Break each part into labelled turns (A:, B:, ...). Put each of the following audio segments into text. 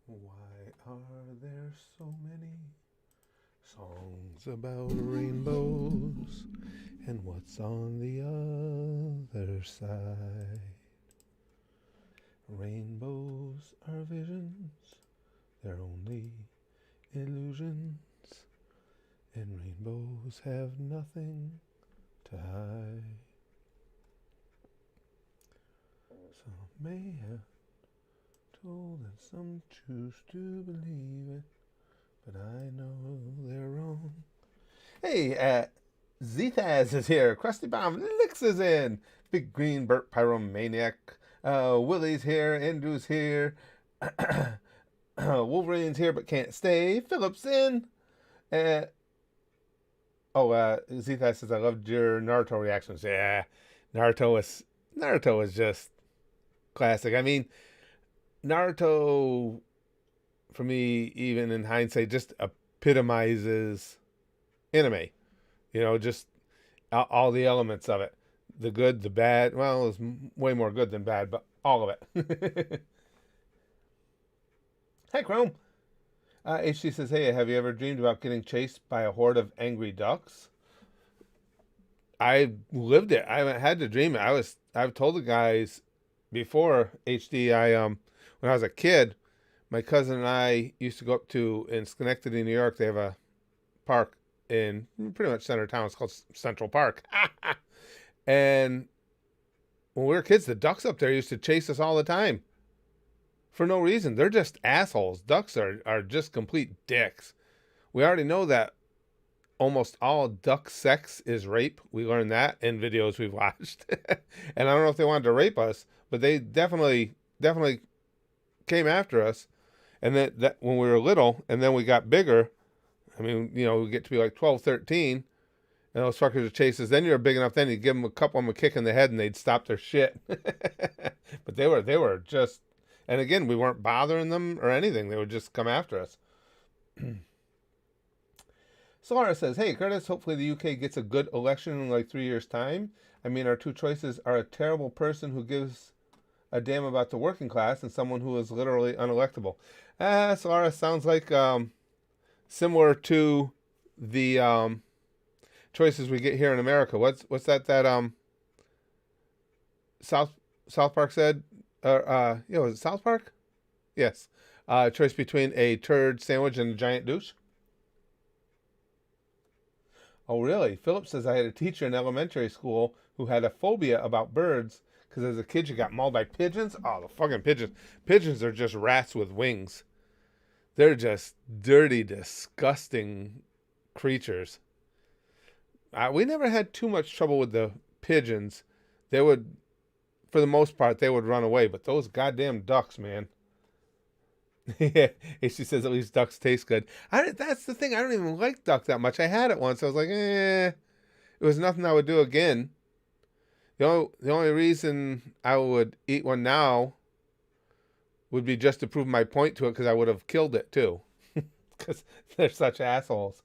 A: Why are there so many songs about rainbows? And what's on the other side? Rainbows are visions, they're only illusions. And rainbows have nothing to hide. Some may have told and some choose to believe it, but I know they're wrong. Hey, Zethaz is here. Krusty Bomb Licks is in. Big Green Burt Pyromaniac. Willie's here. Andrew's here. Wolverine's here but can't stay. Philip's in. Zethaz says, I loved your Naruto reactions. Yeah, Naruto is just classic. I mean, Naruto, for me, even in hindsight, just epitomizes anime. You know, just all the elements of it. The good, the bad. Well, it's way more good than bad, but all of it. Hey, Chrome. HC says, hey, have you ever dreamed about getting chased by a horde of angry ducks? I lived it. I haven't had to dream it. I've told the guys before HD, when I was a kid, my cousin and I used to go up to, in Schenectady, New York, they have a park in pretty much center of town. It's called Central Park. And when we were kids, the ducks up there used to chase us all the time for no reason. They're just assholes. Ducks are just complete dicks. We already know that almost all duck sex is rape. We learned that in videos we've watched. And I don't know if they wanted to rape us, but they definitely came after us. And that when we were little, and then we got bigger, I mean, you know, we get to be like 12, 13, and those fuckers would chase us. Then you're big enough, then you give them a couple of them a kick in the head, and they'd stop their shit. But they were just, and again, we weren't bothering them or anything. They would just come after us. Solara says, hey, Curtis, hopefully the UK gets a good election in like 3 years' time. I mean, our two choices are a terrible person who gives a damn about the working class and someone who is literally unelectable. Solara sounds like similar to the choices we get here in America. What's that South Park said? Was it South Park? Yes. Choice between a turd sandwich and a giant douche. Oh, really? Philip says, I had a teacher in elementary school who had a phobia about birds because as a kid you got mauled by pigeons. Oh, the fucking pigeons. Pigeons are just rats with wings. They're just dirty, disgusting creatures. We never had too much trouble with the pigeons. They would, for the most part, they would run away. But those goddamn ducks, man. Yeah, she says at least ducks taste good. That's the thing. I don't even like duck that much. I had it once. I was like, It was nothing I would do again. The only reason I would eat one now would be just to prove my point to it, because I would have killed it too. Because they're such assholes.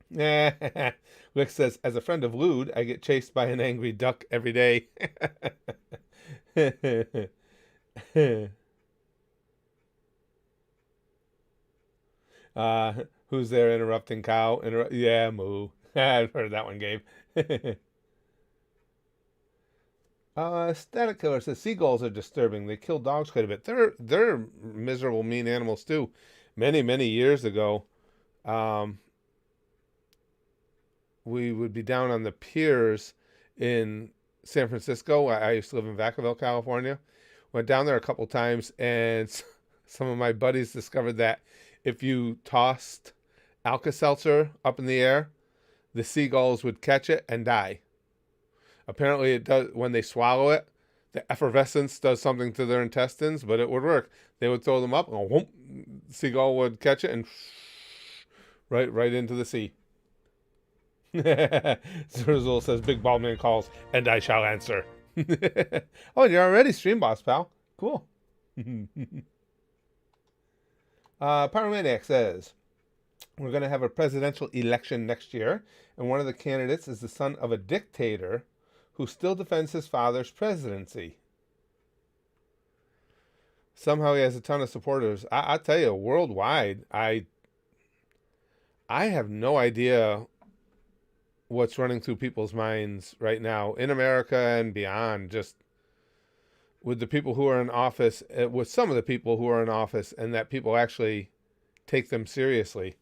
A: Rick says, as a friend of lewd, I get chased by an angry duck every day. Who's there interrupting cow? Yeah, moo. I've heard that one, Gabe. Static Killer says seagulls are disturbing. They kill dogs quite a bit. They're miserable, mean animals too. Many years ago, we would be down on the piers in San Francisco. I used to live in Vacaville, California. Went down there a couple times, and some of my buddies discovered that if you tossed Alka-Seltzer up in the air, the seagulls would catch it and die. Apparently it does, when they swallow it, the effervescence does something to their intestines, but it would work. They would throw them up, and whoop, the seagull would catch it and right into the sea. Zerzul says, Big Bald Man calls, and I shall answer. Oh, you're already stream boss, pal. Cool. Pyromaniac says, we're going to have a presidential election next year, and one of the candidates is the son of a dictator who still defends his father's presidency. Somehow he has a ton of supporters. I tell you, worldwide, I have no idea what's running through people's minds right now in America and beyond. Just with the people who are in office, with some of the people who are in office, and that people actually take them seriously.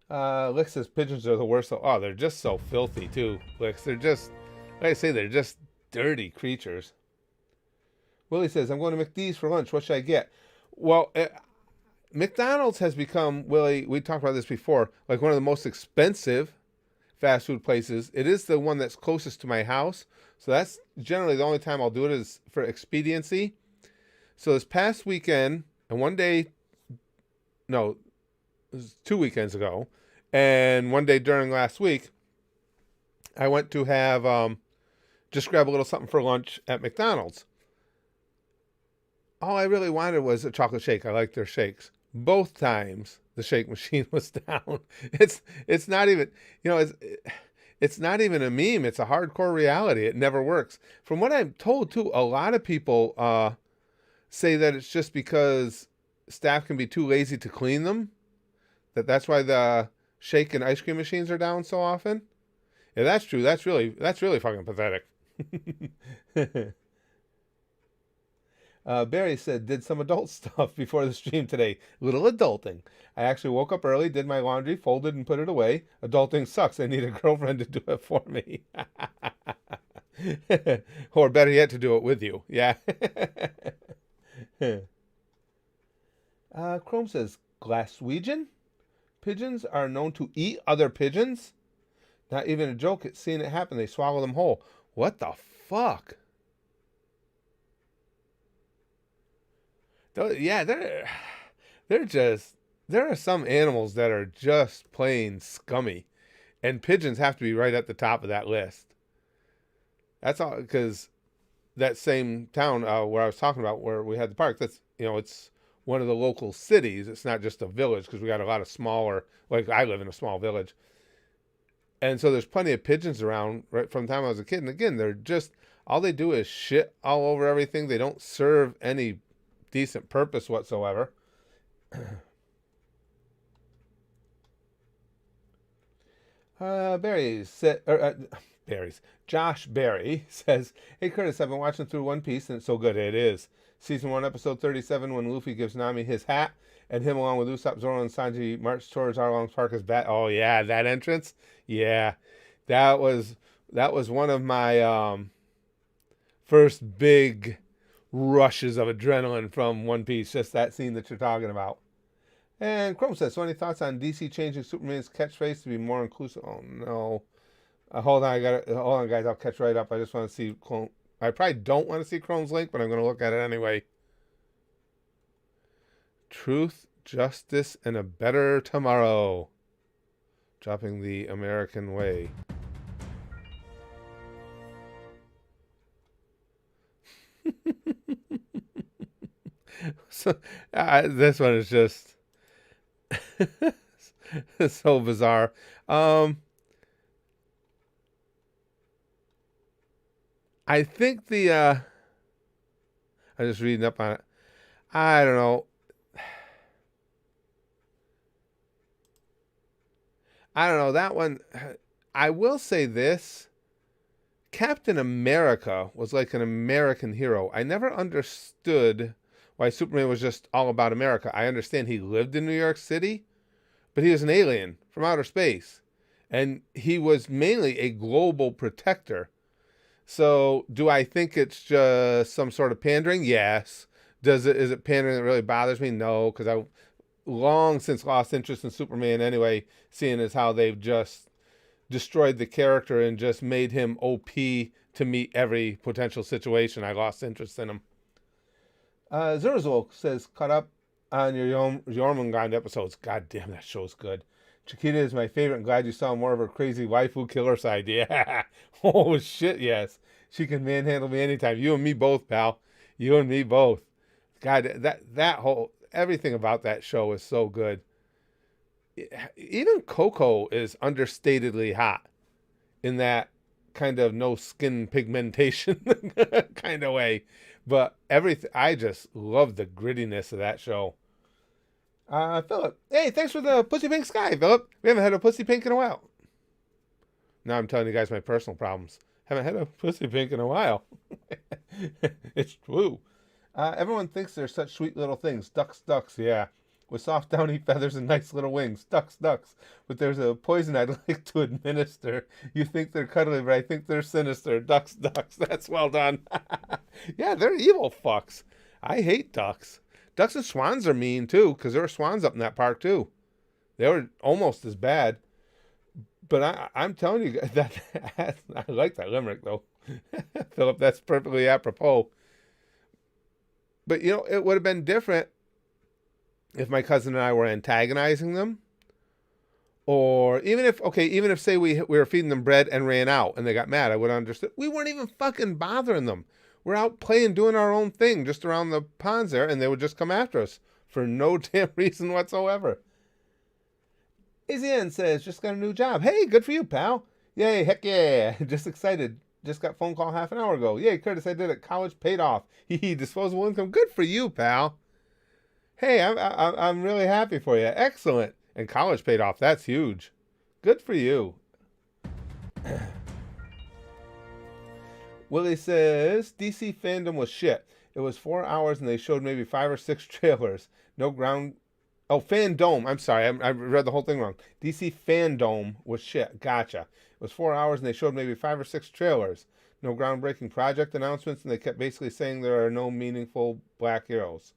A: Lick says pigeons are the worst. Oh, they're just so filthy too, Licks. They're just, like I say, they're just dirty creatures. Willie says, I'm going to McD's for lunch. What should I get? Well, McDonald's has become, Willie, we talked about this before, like one of the most expensive fast food places. It is the one that's closest to my house. So that's generally the only time I'll do it is for expediency. So this past weekend, and one day, no, it was 2 weekends ago, and one day during last week, I went to have, just grab a little something for lunch at McDonald's. All I really wanted was a chocolate shake. I like their shakes. Both times the shake machine was down. It's not even, it's not even a meme. It's a hardcore reality. It never works. From what I'm told too, a lot of people say that it's just because staff can be too lazy to clean them. That's why the shake and ice cream machines are down so often. Yeah, that's true. That's really fucking pathetic. Barry said, did some adult stuff before the stream today. Little adulting. I actually woke up early, did my laundry, folded and put it away. Adulting sucks. I need a girlfriend to do it for me. Or better yet, to do it with you. Yeah. Chrome says, Glaswegian? Pigeons are known to eat other pigeons? Not even a joke. It's seeing it happen. They swallow them whole. What the fuck? Yeah, they're just, there are some animals that are just plain scummy, and pigeons have to be right at the top of that list. That's all, because that same town where I was talking about, where we had the park, that's, it's one of the local cities. It's not just a village, because we got a lot of smaller, like I live in a small village. And so there's plenty of pigeons around right from the time I was a kid. And again, they're just, all they do is shit all over everything. They don't serve any decent purpose whatsoever. Josh Berry says, hey Curtis, I've been watching through One Piece and it's so good. It is. Season 1, episode 37, when Luffy gives Nami his hat, and him along with Usopp, Zoro, and Sanji march towards Arlong's Park as bat. Oh yeah, that entrance. Yeah, that was one of my first big rushes of adrenaline from One Piece. Just that scene that you're talking about. And Chrome says, so any thoughts on DC changing Superman's catchphrase to be more inclusive? Oh no. Hold on, hold on, guys. I'll catch right up. I just want to see Chrome. I probably don't want to see Chrome's link, but I'm going to look at it anyway. Truth, justice, and a better tomorrow. Dropping the American way. So this one is just so bizarre. I think I'm just reading up on it. I don't know. That one. I will say this. Captain America was like an American hero. I never understood why Superman was just all about America. I understand he lived in New York City, but he was an alien from outer space. And he was mainly a global protector. So do I think it's just some sort of pandering? Yes. Is it pandering that really bothers me? No, because I've long since lost interest in Superman anyway, seeing as how they've just destroyed the character and just made him OP to meet every potential situation. I lost interest in him. Zurzul says, caught up on your Jormungand episodes. God damn, that show's good. Chiquita is my favorite. I'm glad you saw more of her crazy waifu killer side. Yeah. Oh, shit, yes. She can manhandle me anytime. You and me both, pal. You and me both. God, that whole, everything about that show is so good. Even Coco is understatedly hot in that kind of no skin pigmentation kind of way. But everything, I just love the grittiness of that show. Philip, hey, thanks for the pussy pink sky, Philip. We haven't had a pussy pink in a while. Now I'm telling you guys my personal problems. Haven't had a pussy pink in a while. It's true. Everyone thinks they're such sweet little things. Ducks, ducks, yeah. With soft downy feathers and nice little wings. Ducks, ducks. But there's a poison I'd like to administer. You think they're cuddly, but I think they're sinister. Ducks, ducks. That's well done. Yeah, they're evil fucks. I hate ducks. Ducks and swans are mean, too, because there were swans up in that park, too. They were almost as bad. But I'm telling you that I like that limerick, though. Philip, that's perfectly apropos. But, you know, it would have been different if my cousin and I were antagonizing them. Or even if, say, we were feeding them bread and ran out and they got mad, I would have understood. We weren't even fucking bothering them. We're out playing, doing our own thing just around the ponds there, and they would just come after us for no damn reason whatsoever. Izzy says, just got a new job. Hey, good for you, pal. Yay, heck yeah. Just excited. Just got a phone call half an hour ago. Yay, Curtis, I did it. College paid off. Disposable income. Good for you, pal. Hey, I'm really happy for you. Excellent. And college paid off. That's huge. Good for you. Willie says, DC fandom was shit. It was 4 hours and they showed maybe 5 or 6 trailers. No ground. Oh, Fandom. I'm sorry. I read the whole thing wrong. DC Fandom was shit. Gotcha. It was 4 hours and they showed maybe 5 or 6 trailers. No groundbreaking project announcements, and they kept basically saying there are no meaningful black heroes.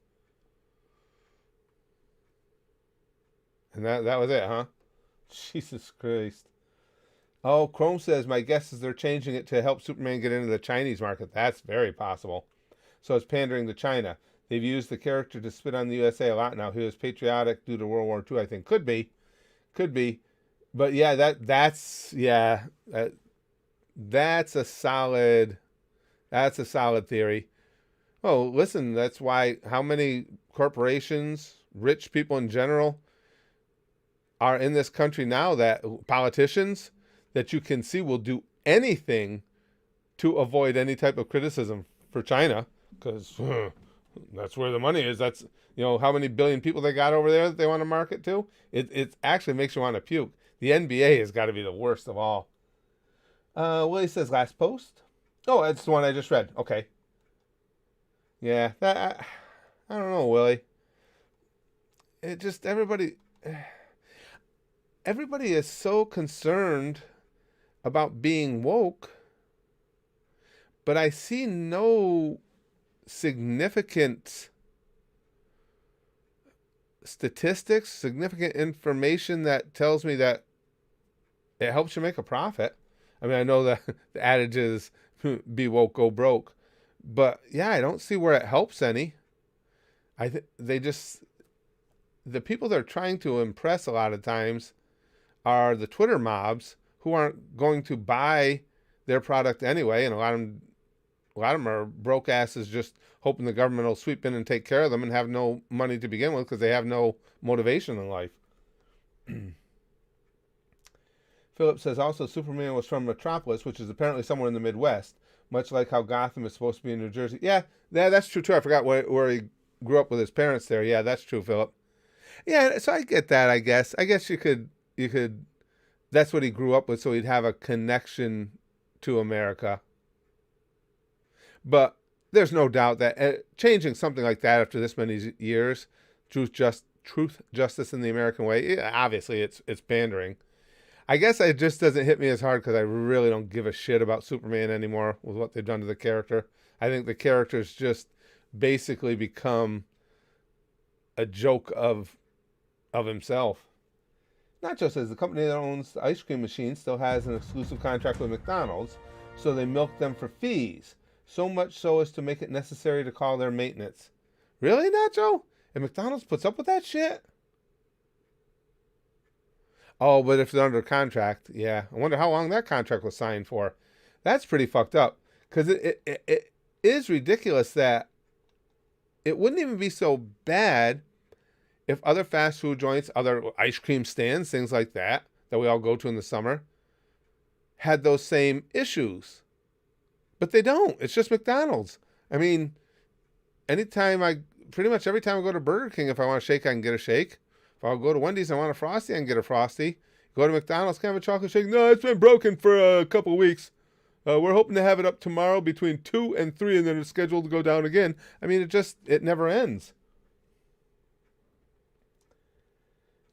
A: And that was it, huh? Jesus Christ. Oh, Chrome says, my guess is they're changing it to help Superman get into the Chinese market. That's very possible. So it's pandering to China. They've used the character to spit on the USA a lot now. He was patriotic due to World War II, I think. Could be. But yeah, that's a solid theory. Oh, listen, that's why how many corporations, rich people in general, are in this country now, that politicians that you can see will do anything to avoid any type of criticism for China, because that's where the money is. That's, how many billion people they got over there that they want to market to. It actually makes you want to puke. The NBA has got to be the worst of all. Willie says, last post. Oh, that's the one I just read. Okay. Yeah, I don't know, Willie. It just, everybody is so concerned about being woke, but I see no significant statistics, significant information that tells me that it helps you make a profit. I mean, I know that the adage is be woke, go broke, but yeah, I don't see where it helps any. The people they're trying to impress a lot of times are the Twitter mobs who aren't going to buy their product anyway, and a lot of them are broke asses just hoping the government will sweep in and take care of them and have no money to begin with because they have no motivation in life. Philip says, also, Superman was from Metropolis, which is apparently somewhere in the Midwest, much like how Gotham is supposed to be in New Jersey. Yeah, that's true, too. I forgot where he grew up with his parents there. Yeah, that's true, Philip. Yeah, so I get that, I guess. I guess you could, that's what he grew up with, so he'd have a connection to America. But there's no doubt that changing something like that after this many years, truth, justice in the American way, obviously it's pandering. I guess it just doesn't hit me as hard because I really don't give a shit about Superman anymore with what they've done to the character. I think the character's just basically become a joke of himself. Nacho says the company that owns the ice cream machine still has an exclusive contract with McDonald's, so they milk them for fees. So much so as to make it necessary to call their maintenance. Really, Nacho? And McDonald's puts up with that shit? Oh, but if they're under contract, yeah. I wonder how long that contract was signed for. That's pretty fucked up. Because it is ridiculous that it wouldn't even be so bad if other fast food joints, other ice cream stands, things like that we all go to in the summer, had those same issues. But they don't. It's just McDonald's. I mean, pretty much every time I go to Burger King, if I want a shake, I can get a shake. If I'll go to Wendy's and I want a Frosty, I can get a Frosty. Go to McDonald's, can I have a chocolate shake? No, it's been broken for a couple of weeks. We're hoping to have it up tomorrow between 2 and 3, and then it's scheduled to go down again. I mean, it never ends.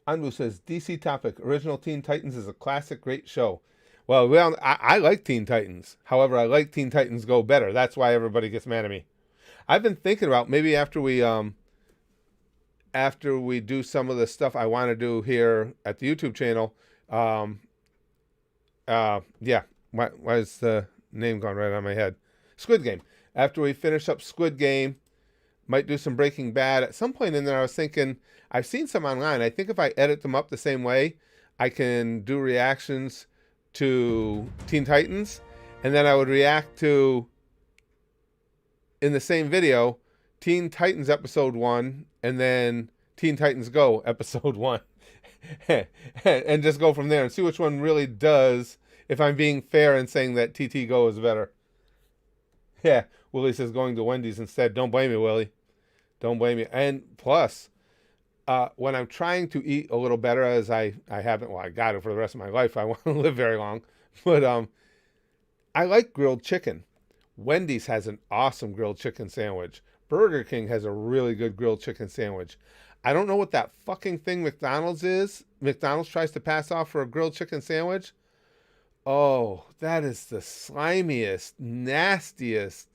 A: Anbu says, DC topic, original Teen Titans is a classic, great show. Well, I like Teen Titans. However, I like Teen Titans Go better. That's why everybody gets mad at me. I've been thinking about maybe after we do some of the stuff I want to do here at the YouTube channel. Yeah. Why is the name gone right on my head? Squid Game. After we finish up Squid Game, might do some Breaking Bad. At some point in there, I was thinking, I've seen some online. I think if I edit them up the same way, I can do reactions to Teen Titans, and then I would react to, in the same video, Teen Titans episode 1, and then Teen Titans Go episode 1. And just go from there and see which one really does, if I'm being fair and saying that TT Go is better. Yeah, Willie says going to Wendy's instead. Don't blame me, Willie. Don't blame me. And plus, when I'm trying to eat a little better, as I haven't, well, I got it for the rest of my life. I want to live very long. But I like grilled chicken. Wendy's has an awesome grilled chicken sandwich. Burger King has a really good grilled chicken sandwich. I don't know what that fucking thing McDonald's is. McDonald's tries to pass off for a grilled chicken sandwich. Oh, that is the slimiest, nastiest.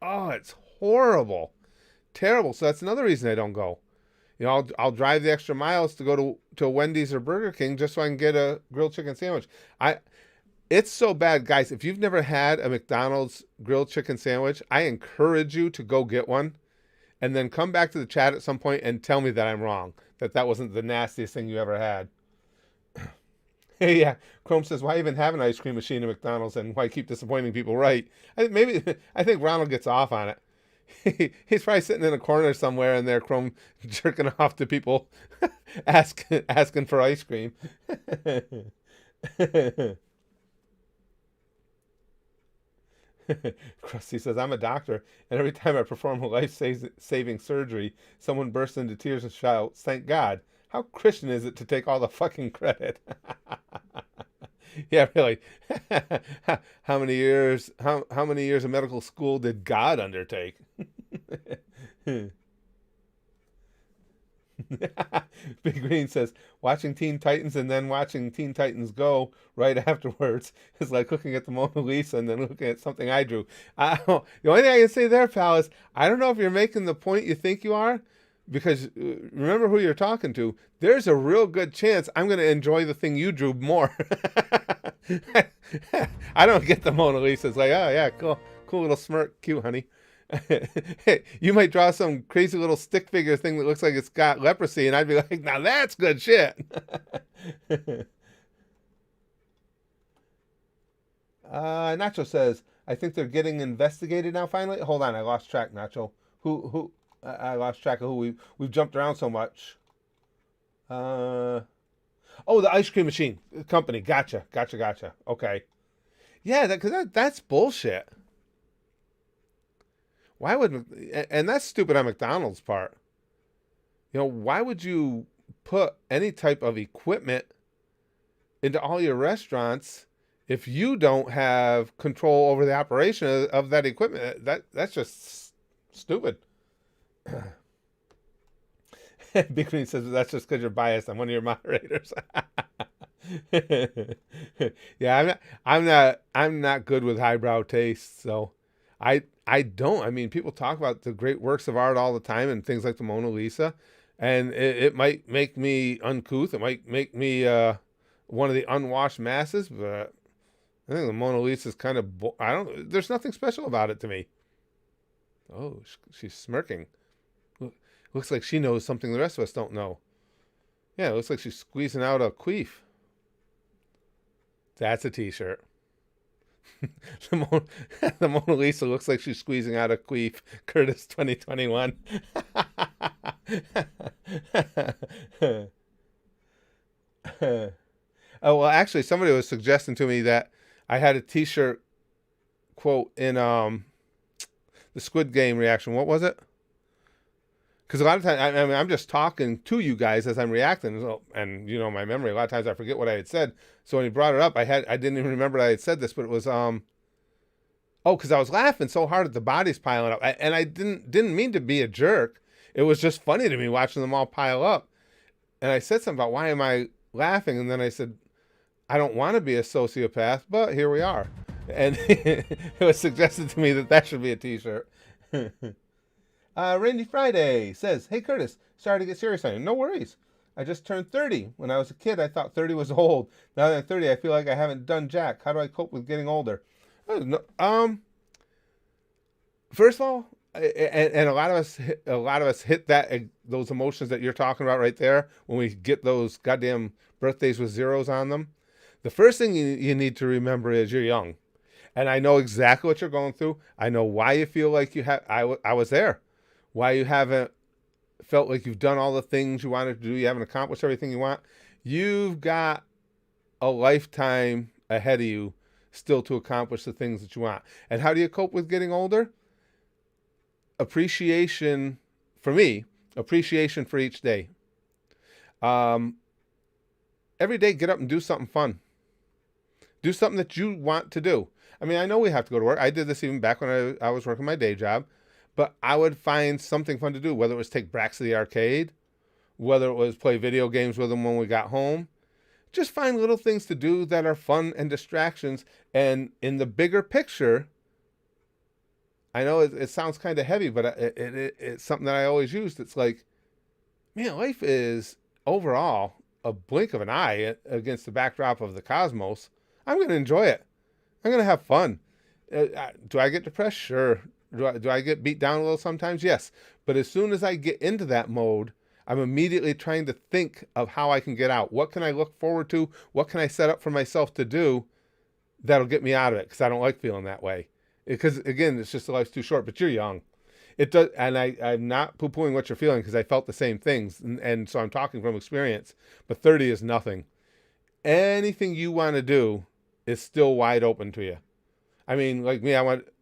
A: Oh, it's horrible. Terrible. So that's another reason I don't go. You know, I'll drive the extra miles to go to Wendy's or Burger King just so I can get a grilled chicken sandwich. It's so bad, guys. If you've never had a McDonald's grilled chicken sandwich, I encourage you to go get one and then come back to the chat at some point and tell me that I'm wrong, that wasn't the nastiest thing you ever had. Yeah, Chrome says, why even have an ice cream machine at McDonald's and why keep disappointing people? Right. I think Ronald gets off on it. He's probably sitting in a corner somewhere and there, Chrome jerking off to people asking for ice cream. Krusty says, I'm a doctor, and every time I perform a life-saving surgery, someone bursts into tears and shouts, thank God. How Christian is it to take all the fucking credit? Yeah, really. How many years of medical school did God undertake? Big Green says, watching Teen Titans and then watching Teen Titans Go right afterwards is like looking at the Mona Lisa and then looking at something I drew. The only thing I can say there, pal, is I don't know if you're making the point you think you are, because remember who you're talking to. There's a real good chance I'm going to enjoy the thing you drew more. I don't get the Mona Lisa. It's like, oh yeah, cool little smirk, cute, honey. You might draw some crazy little stick figure thing that looks like it's got leprosy, and I'd be like, now that's good shit. Nacho says, I think they're getting investigated now finally. Hold on, I lost track, Nacho. Who I lost track of who we've jumped around so much. Oh, the ice cream machine company. Gotcha. Okay. Yeah, that's bullshit. Why would, and that's stupid on McDonald's part. You know, why would you put any type of equipment into all your restaurants if you don't have control over the operation of that equipment? That's just stupid. Big Green says that's just because you're biased. I'm one of your moderators. Yeah, I'm not good with highbrow tastes, so I don't. I mean, people talk about the great works of art all the time and things like the Mona Lisa, and it might make me uncouth. It might make me one of the unwashed masses, but I think the Mona Lisa is kind of. There's nothing special about it to me. Oh, she's smirking. Looks like she knows something the rest of us don't know. Yeah, it looks like she's squeezing out a queef. That's a t-shirt. The Mona Lisa looks like she's squeezing out a queef. Curtis 2021. Oh, well, actually, somebody was suggesting to me that I had a t-shirt quote in the Squid Game reaction. What was it? Because a lot of times, I mean, I'm just talking to you guys as I'm reacting, so, and you know my memory. A lot of times I forget what I had said. So when he brought it up, I didn't even remember I had said this, but it was because I was laughing so hard at the bodies piling up, and I didn't mean to be a jerk. It was just funny to me watching them all pile up, and I said something about why am I laughing, and then I said I don't want to be a sociopath, but here we are, and it was suggested to me that should be a T-shirt. Randy Friday says, "Hey Curtis, sorry to get serious on you. No worries. I just turned 30. When I was a kid, I thought 30 was old. Now that I'm 30, I feel like I haven't done jack. How do I cope with getting older?" First of all, and a lot of us hit those emotions that you're talking about right there when we get those goddamn birthdays with zeros on them. The first thing you need to remember is you're young, and I know exactly what you're going through. I know why you feel like you have. I was there. Why you haven't felt like you've done all the things you wanted to do. You haven't accomplished everything you want. You've got a lifetime ahead of you still to accomplish the things that you want. And how do you cope with getting older? Appreciation, for me, appreciation for each day. Every day, get up and do something fun. Do something that you want to do. I mean, I know we have to go to work. I did this even back when I was working my day job. But I would find something fun to do, whether it was take Brax to the arcade, whether it was play video games with them when we got home. Just find little things to do that are fun and distractions. And in the bigger picture, I know it sounds kind of heavy, but it's something that I always used. It's like, man, life is overall a blink of an eye against the backdrop of the cosmos. I'm going to enjoy it. I'm going to have fun. Do I get depressed? Sure. Do I get beat down a little sometimes? Yes. But as soon as I get into that mode, I'm immediately trying to think of how I can get out. What can I look forward to? What can I set up for myself to do that'll get me out of it? Because I don't like feeling that way. Because, again, it's just life's too short. But you're young. It does, and I'm not poo-pooing what you're feeling because I felt the same things. And so I'm talking from experience. But 30 is nothing. Anything you want to do is still wide open to you. I mean, like me,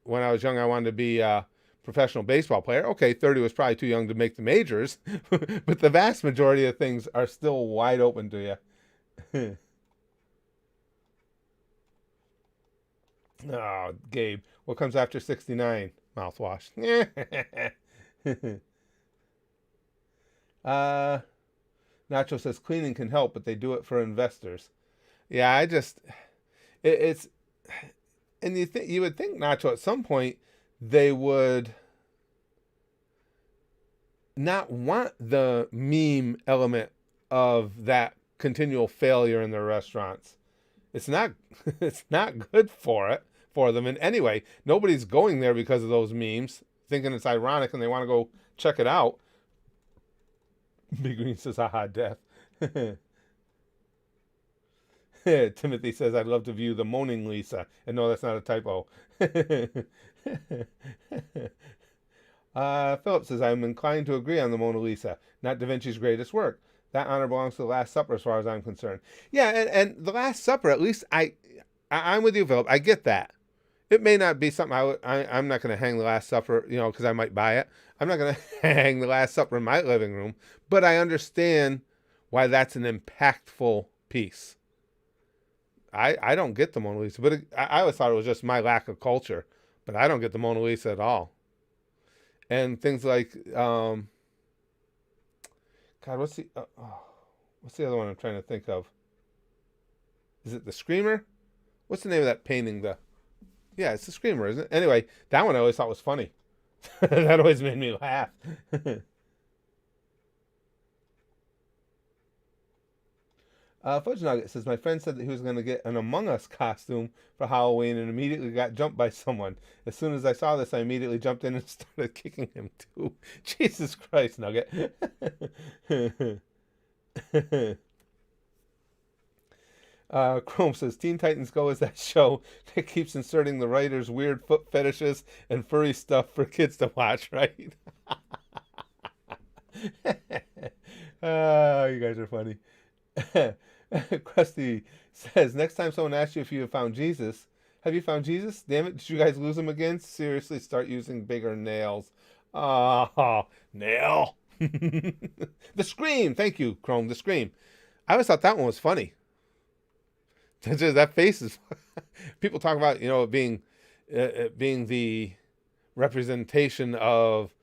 A: when I was young, I wanted to be a professional baseball player. Okay, 30 was probably too young to make the majors, but the vast majority of things are still wide open to you. Oh, Gabe, what comes after 69? Mouthwash. Nacho says cleaning can help, but they do it for investors. Yeah, it's and you would think, Nacho, at some point they would not want the meme element of that continual failure in their restaurants. It's not good for them. And anyway, nobody's going there because of those memes, thinking it's ironic and they want to go check it out. Big Green says, haha, death. Timothy says, I'd love to view the moaning Lisa. And no, that's not a typo. Philip says, I'm inclined to agree on the Mona Lisa, not Da Vinci's greatest work. That honor belongs to the Last Supper as far as I'm concerned. Yeah, and the Last Supper, at least I'm with you, Philip. I get that. It may not be something I'm not going to hang the Last Supper, because I might buy it. I'm not going to hang the Last Supper in my living room. But I understand why that's an impactful piece. I don't get the Mona Lisa, but I always thought it was just my lack of culture. But I don't get the Mona Lisa at all. And things like, God, what's the other one I'm trying to think of? Is it the Screamer? What's the name of that painting? Yeah, it's the Screamer, isn't it? Anyway, that one I always thought was funny. That always made me laugh. Fudge Nugget says, my friend said that he was going to get an Among Us costume for Halloween and immediately got jumped by someone. As soon as I saw this, I immediately jumped in and started kicking him too. Jesus Christ, Nugget. Chrome says, Teen Titans Go is that show that keeps inserting the writer's weird foot fetishes and furry stuff for kids to watch, right? You guys are funny. Krusty says, next time someone asks you if you have found Jesus, have you found Jesus? Damn it, did you guys lose him again? Seriously, start using bigger nails. Oh, nail. The Scream. Thank you, Chrome. The Scream. I always thought that one was funny. That face is. People talk about it being the representation of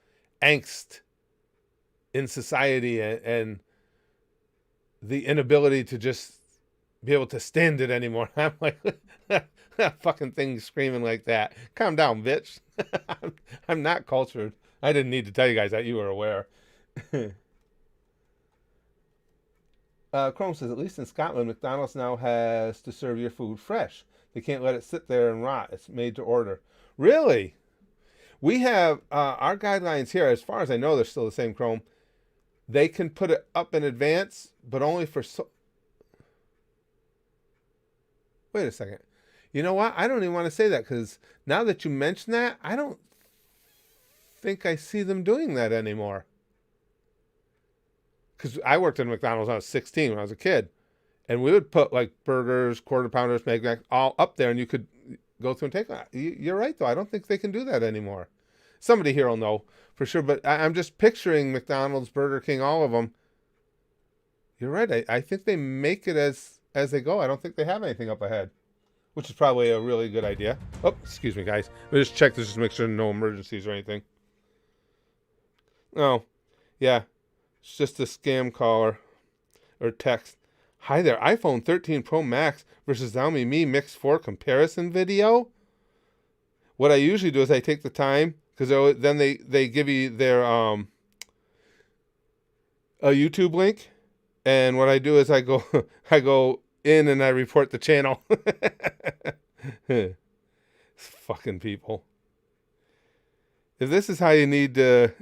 A: angst in society and the inability to just be able to stand it anymore. I'm like, that fucking thing screaming like that. Calm down, bitch. I'm not cultured. I didn't need to tell you guys that. You were aware. Chrome says, at least in Scotland, McDonald's now has to serve your food fresh. They can't let it sit there and rot. It's made to order. Really? We have our guidelines here, as far as I know, they're still the same, Chrome. They can put it up in advance, but only for Wait a second. You know what? I don't even want to say that, because now that you mention that, I don't think I see them doing that anymore. Because I worked in McDonald's when I was 16, when I was a kid. And we would put like burgers, quarter pounders, Mag Mac, all up there, and you could go through and take them. You're right, though. I don't think they can do that anymore. Somebody here will know for sure, but I'm just picturing McDonald's, Burger King, all of them. You're right. I think they make it as they go. I don't think they have anything up ahead, which is probably a really good idea. Oh, excuse me, guys. Let me just check this just to make sure no emergencies or anything. Oh, yeah. It's just a scam caller or text. Hi there, iPhone 13 Pro Max versus Xiaomi Mi Mix 4 comparison video. What I usually do is I take the time, because then they give you their a YouTube link, and what I do is I go in and I report the channel. Fucking people. If this is how you need to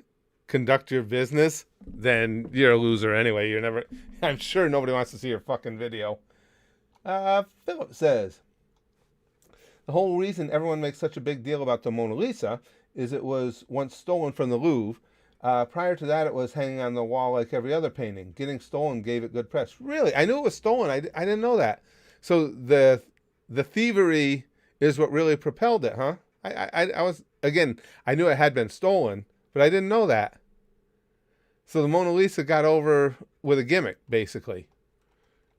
A: conduct your business, then you're a loser anyway. You're never. I'm sure nobody wants to see your fucking video. Philip says, the whole reason everyone makes such a big deal about the Mona Lisa is it was once stolen from the Louvre. Prior to that, it was hanging on the wall like every other painting. Getting stolen gave it good press. Really? I knew it was stolen. I didn't know that. So the thievery is what really propelled it, huh? I was, again, I knew it had been stolen, but I didn't know that. So the Mona Lisa got over with a gimmick, basically.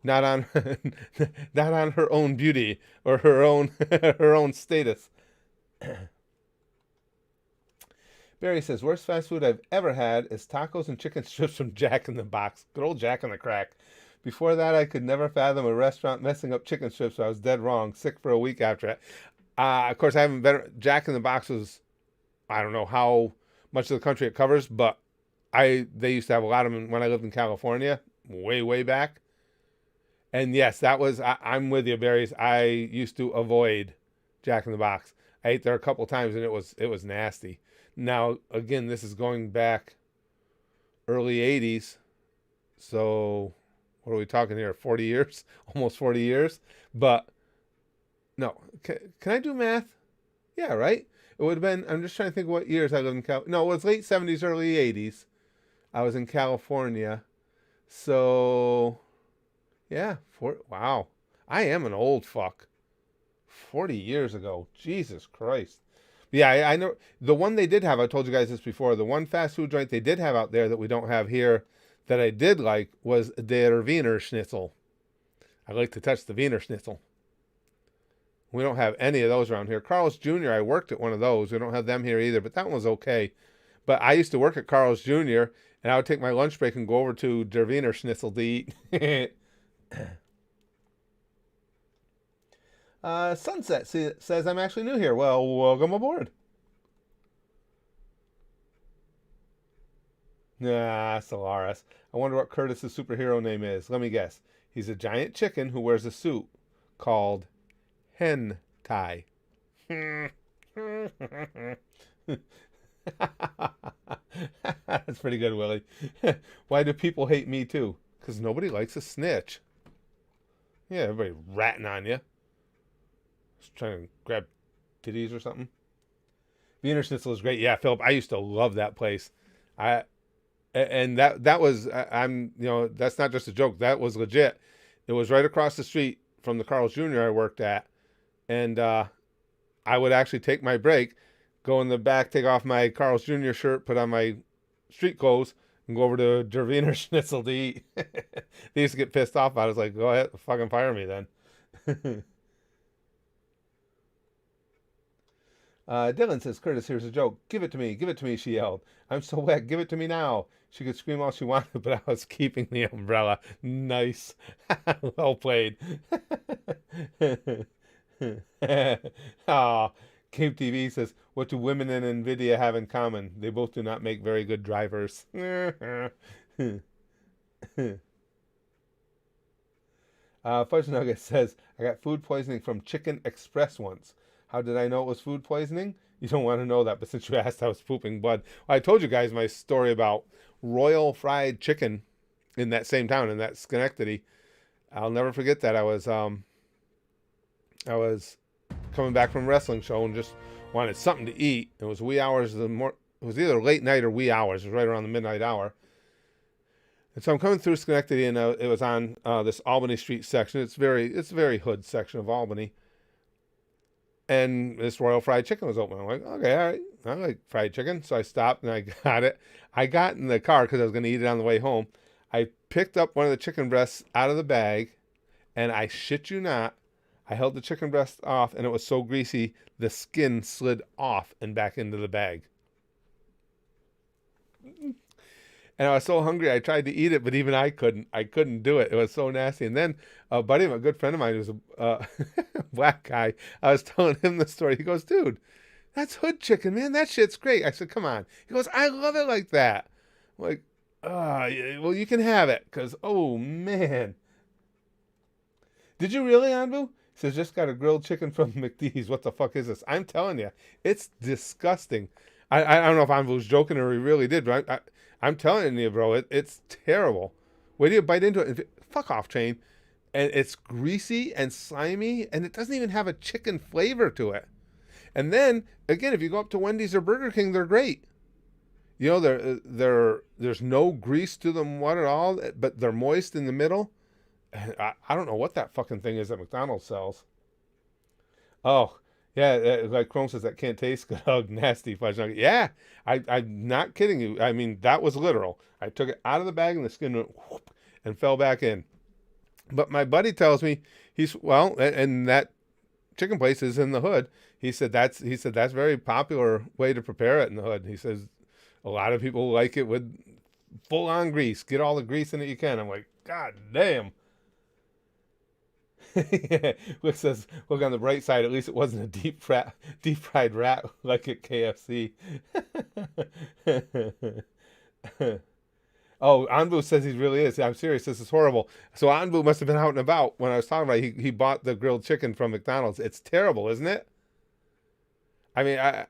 A: Not on her own beauty or her own status. Barry says, worst fast food I've ever had is tacos and chicken strips from Jack in the Box. Good old Jack in the Crack. Before that, I could never fathom a restaurant messing up chicken strips, so I was dead wrong. Sick for a week after it. Of course, I haven't been. Jack in the Box was, I don't know how much of the country it covers, but they used to have a lot of them when I lived in California, way back. And yes, that was, I'm with you, Barry. I used to avoid Jack in the Box. I ate there a couple times, and it was nasty. Now, again, this is going back early 80s. So, what are we talking here? 40 years? Almost 40 years? But, no. Can I do math? Yeah, right? It would have been, I'm just trying to think what years I lived in California. No, it was late 70s, early 80s. I was in California. So, yeah. Wow. I am an old fuck. 40 years ago. Jesus Christ. Yeah, I know. The one they did have, I told you guys this before, the one fast food joint they did have out there that we don't have here that I did like was der Wiener Schnitzel. I like to touch the Wiener Schnitzel. We don't have any of those around here. Carl's Jr., I worked at one of those. We don't have them here either, but that one was okay. But I used to work at Carl's Jr., and I would take my lunch break and go over to der Wiener Schnitzel to eat. Sunset says, I'm actually new here. Well, welcome aboard. Nah, Solaris. I wonder what Curtis's superhero name is. Let me guess. He's a giant chicken who wears a suit called hen tie. That's pretty good, Willie. Why do people hate me too? Because nobody likes a snitch. Yeah, everybody ratting on you. Just trying to grab titties or something. Wiener Schnitzel is great. Yeah, Philip, I used to love that place. That was, that's not just a joke. That was legit. It was right across the street from the Carl's Jr. I worked at. And I would actually take my break, go in the back, take off my Carl's Jr. shirt, put on my street clothes, and go over to Gerviner Schnitzel to eat. They used to get pissed off. I was like, go ahead, fucking fire me then. Dylan says, Curtis, here's a joke. Give it to me, she yelled. I'm so wet, give it to me now. She could scream all she wanted, but I was keeping the umbrella. Nice. Well played. Aw. Cape TV says, what do women and NVIDIA have in common? They both do not make very good drivers. Fudge Nugget says, I got food poisoning from Chicken Express once. How did I know it was food poisoning? You don't want to know that, but since you asked, I was pooping blood. Well, I told you guys my story about Royal Fried Chicken in that same town, in that Schenectady. I'll never forget that. I was coming back from a wrestling show and just wanted something to eat. It was wee hours of the it was either late night or wee hours. It was right around the midnight hour. And so I'm coming through Schenectady, and it was on this Albany Street section. It's a very hood section of Albany. And this Royal Fried Chicken was open. I'm like, okay, all right. I like fried chicken. So I stopped and I got it. I got in the car because I was going to eat it on the way home. I picked up one of the chicken breasts out of the bag, and I shit you not, I held the chicken breast off, and it was so greasy, the skin slid off and back into the bag. And I was so hungry, I tried to eat it, but even I couldn't. I couldn't do it. It was so nasty. And then a buddy of a good friend of mine, who's a black guy, I was telling him the story. He goes, dude, that's hood chicken, man. That shit's great. I said, come on. He goes, I love it like that. I'm like, well, you can have it. Because, oh, man. Did you really, Anbu? He says, just got a grilled chicken from McDee's. What the fuck is this? I'm telling you, it's disgusting. I don't know if Anbu was joking or he really did, but I'm telling you, bro, it's terrible. Wait till you bite into it. Fuck off, Chain. And it's greasy and slimy, and it doesn't even have a chicken flavor to it. And then, again, if you go up to Wendy's or Burger King, they're great. You know, there's no grease to them what at all, but they're moist in the middle. I don't know what that fucking thing is that McDonald's sells. Oh, yeah, like Chrome says, that can't taste good. Oh, nasty fudge nugget. Yeah, I'm not kidding you. I mean, that was literal. I took it out of the bag and the skin went whoop and fell back in. But my buddy tells me, and that chicken place is in the hood. He said that's very popular way to prepare it in the hood. He says a lot of people like it with full on grease. Get all the grease in it you can. I'm like, God damn. Luke says, look on the bright side, at least it wasn't a deep fried rat like at KFC. Oh, Anbu says he really is. I'm serious, this is horrible. So Anbu must have been out and about when I was talking about it. He bought the grilled chicken from McDonald's. It's terrible, isn't it? I mean, and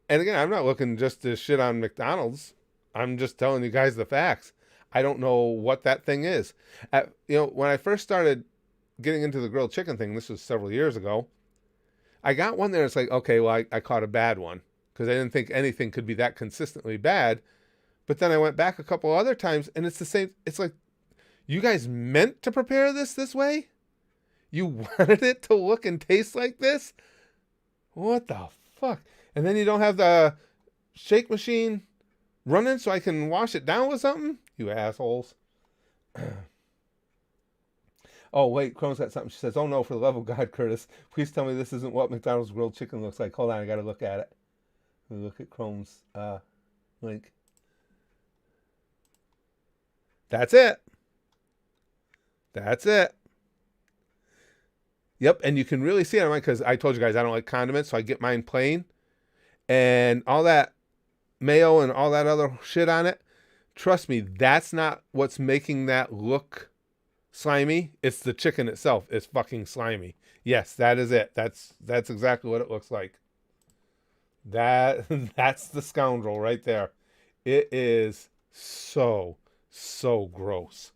A: again, I'm not looking just to shit on McDonald's. I'm just telling you guys the facts. I don't know what that thing is. When I first started getting into the grilled chicken thing, this was several years ago, I got one there. It's like, okay, well, I caught a bad one because I didn't think anything could be that consistently bad. But then I went back a couple other times, and it's the same. It's like, you guys meant to prepare this way? You wanted it to look and taste like this? What the fuck? And then you don't have the shake machine running so I can wash it down with something? You assholes. Oh, wait, Chrome's got something. She says, oh no, for the love of God, Curtis, please tell me this isn't what McDonald's grilled chicken looks like. Hold on, I got to look at it. Let me look at Chrome's link. That's it. That's it. Yep, and you can really see it on mine because I told you guys I don't like condiments, so I get mine plain. And all that mayo and all that other shit on it, trust me, that's not what's making that look slimy. It's the chicken itself. It's fucking slimy. Yes, that is it. That's exactly what it looks like. That's the scoundrel right there. It is so gross.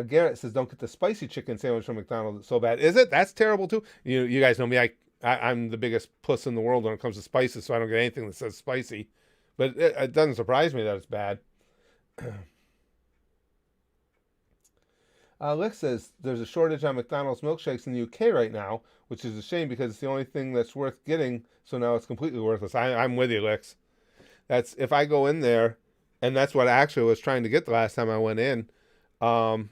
A: Garrett says, don't get the spicy chicken sandwich from McDonald's. It's so bad. Is it? That's terrible too. You guys know me. I'm the biggest puss in the world when it comes to spices, so I don't get anything that says spicy. But it doesn't surprise me that it's bad. Lick says, there's a shortage on McDonald's milkshakes in the UK right now, which is a shame because it's the only thing that's worth getting, so now it's completely worthless. I'm with you, Licks. That's if I go in there, and that's what I actually was trying to get the last time I went in. Um,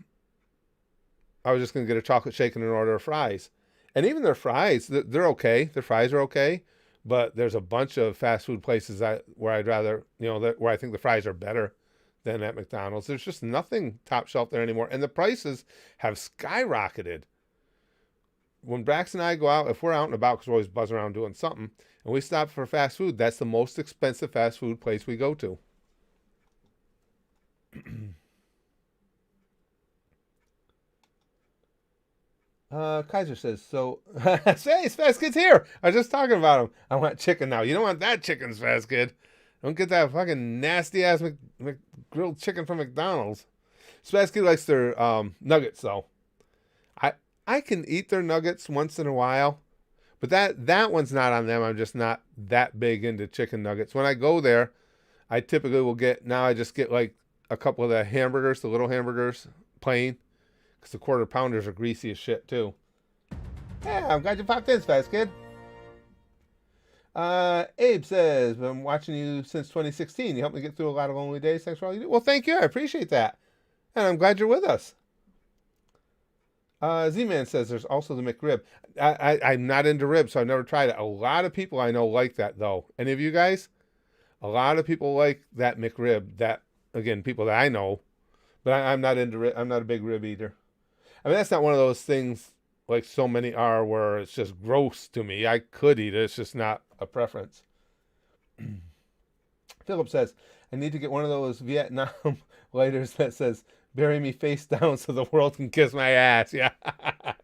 A: I was just going to get a chocolate shake and an order of fries. And even their fries, they're okay. Their fries are okay. But there's a bunch of fast food places where I'd rather, where I think the fries are better than at McDonald's. There's just nothing top shelf there anymore. And the prices have skyrocketed. When Brax and I go out, if we're out and about, because we're always buzzing around doing something, and we stop for fast food, that's the most expensive fast food place we go to. Kaiser says, so, say, Fast Kid's here. I was just talking about him. I want chicken now. You don't want that chicken, Fast Kid. Don't get that fucking nasty-ass grilled chicken from McDonald's. Fast Kid likes their nuggets, though. I can eat their nuggets once in a while, but that one's not on them. I'm just not that big into chicken nuggets. When I go there, I typically will I just get like a couple of the hamburgers, the little hamburgers, plain. Because the quarter pounders are greasy as shit, too. Yeah, I'm glad you popped in, Fast Kid. Abe says, I'm watching you since 2016. You helped me get through a lot of lonely days. Thanks for all you do. Well, thank you. I appreciate that. And I'm glad you're with us. Z-Man says there's also the McRib. I'm not into ribs, so I've never tried it. A lot of people I know like that, though. Any of you guys? A lot of people like that McRib. That, again, people that I know. But I'm not into rib. I'm not a big rib eater. I mean, that's not one of those things like so many are where it's just gross to me. I could eat it. It's just not a preference. Philip says, I need to get one of those Vietnam lighters that says, bury me face down so the world can kiss my ass. Yeah.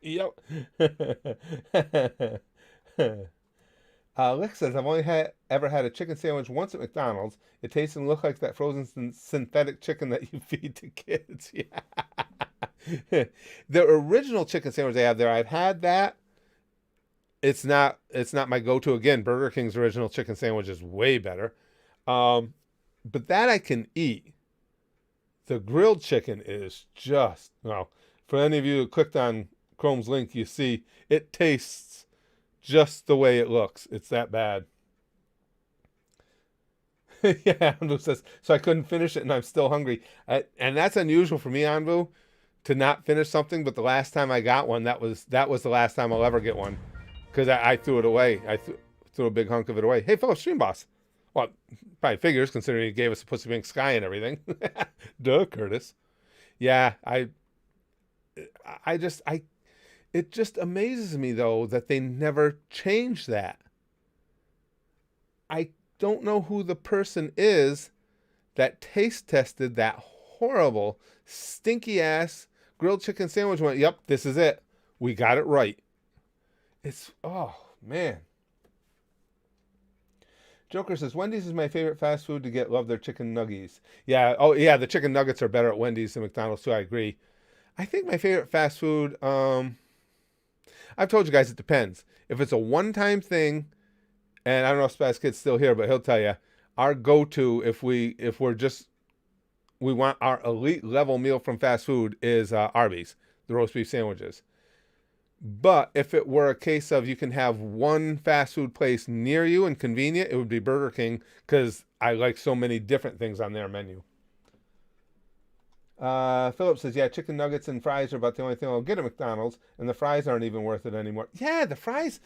A: Yep. Lick says, I've only ever had a chicken sandwich once at McDonald's. It tastes and looks like that frozen synthetic chicken that you feed to kids. Yeah. The original chicken sandwich they have there, I've had that. It's not my go-to. Again, Burger King's original chicken sandwich is way better. But that I can eat. The grilled chicken is just, well, for any of you who clicked on Chrome's link, you see it tastes just the way it looks. It's that bad. Yeah, Anvu says, so I couldn't finish it and I'm still hungry. And that's unusual for me, Anvu, to not finish something. But the last time I got one, that was the last time I'll ever get one. Because I threw it away. I threw a big hunk of it away. Hey, fellow stream boss. Well, probably figures, considering he gave us a Pussy Pink Sky and everything. Duh, Curtis. Yeah, it just amazes me, though, that they never changed that. I don't know who the person is that taste tested that horrible, stinky-ass grilled chicken sandwich and went, yep, this is it. We got it right. Oh, man. Joker says, Wendy's is my favorite fast food to get. Love their chicken nuggies. Yeah, oh, yeah, the chicken nuggets are better at Wendy's than McDonald's, too. I agree. I think my favorite fast food, I've told you guys it depends. If it's a one-time thing, and I don't know if Spassky's still here, but he'll tell you, our go-to, if we want our elite level meal from fast food, is Arby's, the roast beef sandwiches. But if it were a case of you can have one fast food place near you and convenient, it would be Burger King, because I like so many different things on their menu. Philip says, yeah, chicken nuggets and fries are about the only thing I'll get at McDonald's, and the fries aren't even worth it anymore. Yeah, the fries,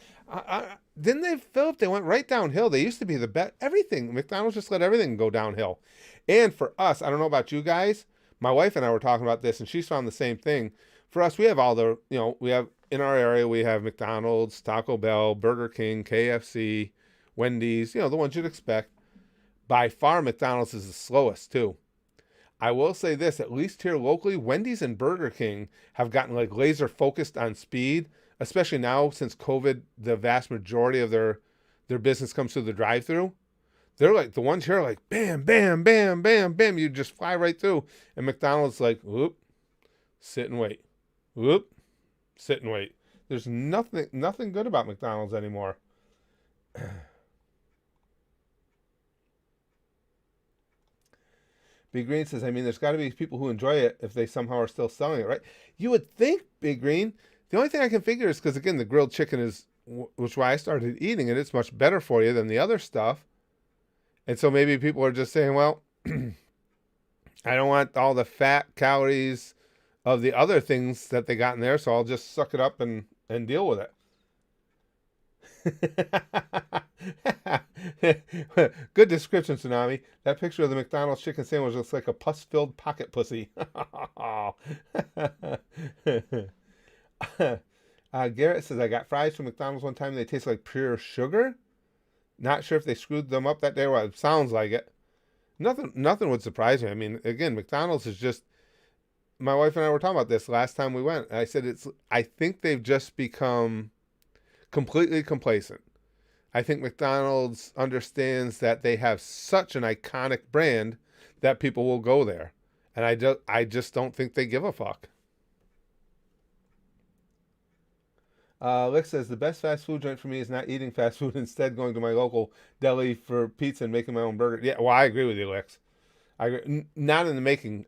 A: didn't they, Philip? They went right downhill. They used to be the best. Everything, McDonald's just let everything go downhill. And for us, I don't know about you guys, my wife and I were talking about this, and she's found the same thing. For us, we have all the, we have, in our area, we have McDonald's, Taco Bell, Burger King, KFC, Wendy's, the ones you'd expect. By far, McDonald's is the slowest, too. I will say this, at least here locally, Wendy's and Burger King have gotten like laser focused on speed, especially now since COVID, the vast majority of their business comes through the drive-thru. They're like, the ones here are like, bam, bam, bam, bam, bam. You just fly right through. And McDonald's like, whoop, sit and wait. Whoop, sit and wait. There's nothing good about McDonald's anymore. Big Green says, I mean, there's got to be people who enjoy it if they somehow are still selling it, right? You would think, Big Green. The only thing I can figure is because, again, the grilled chicken is, which is why I started eating it. It's much better for you than the other stuff. And so maybe people are just saying, well, I don't want all the fat calories of the other things that they got in there, so I'll just suck it up and deal with it. Good description, Tsunami. That picture of the McDonald's chicken sandwich looks like a pus-filled pocket pussy. Garrett says, I got fries from McDonald's one time. They taste like pure sugar. Not sure if they screwed them up that day. Well, it sounds like it. Nothing would surprise me. I mean, again, McDonald's is just. My wife and I were talking about this last time we went. I said I think they've just become completely complacent. I think McDonald's understands that they have such an iconic brand that people will go there, and I just don't think they give a fuck. Lick says the best fast food joint for me is not eating fast food, instead going to my local deli for pizza and making my own burger. Yeah, well, I agree with you, Licks. I agree. Not in the making.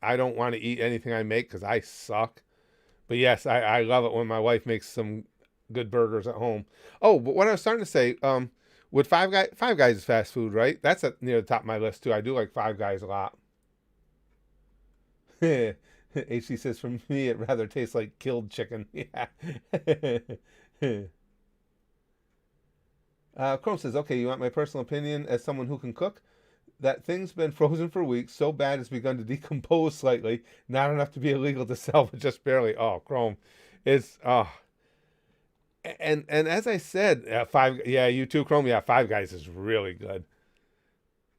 A: I don't want to eat anything I make because I suck. But yes, I love it when my wife makes some good burgers at home. Oh, but what I was starting to say, with Five Guys is fast food, right? That's near the top of my list too. I do like Five Guys a lot. HC says, for me, it rather tastes like killed chicken. Yeah. Chrome says, okay, you want my personal opinion as someone who can cook? That thing's been frozen for weeks, so bad it's begun to decompose slightly, not enough to be illegal to sell, but just barely. Oh, Chrome. It's, and as I said, you too, Chrome. Yeah, Five Guys is really good.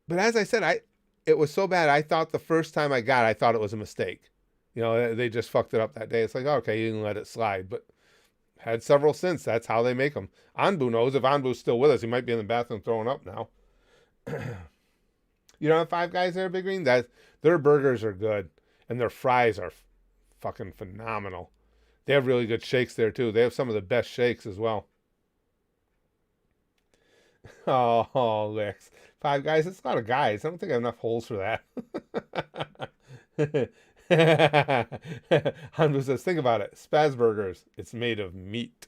A: But as I said, it was so bad, I thought the first time I thought it was a mistake. You know, they just fucked it up that day. It's like, okay, you can let it slide. But had several since. That's how they make them. Anbu knows. If Anbu's still with us, he might be in the bathroom throwing up now. You don't have Five Guys there, Big Green? Their burgers are good. And their fries are fucking phenomenal. They have really good shakes there, too. They have some of the best shakes as well. Oh, Licks. Five Guys, it's a lot of guys. I don't think I have enough holes for that. Hanbu says, think about it. Spaz Burgers. It's made of meat.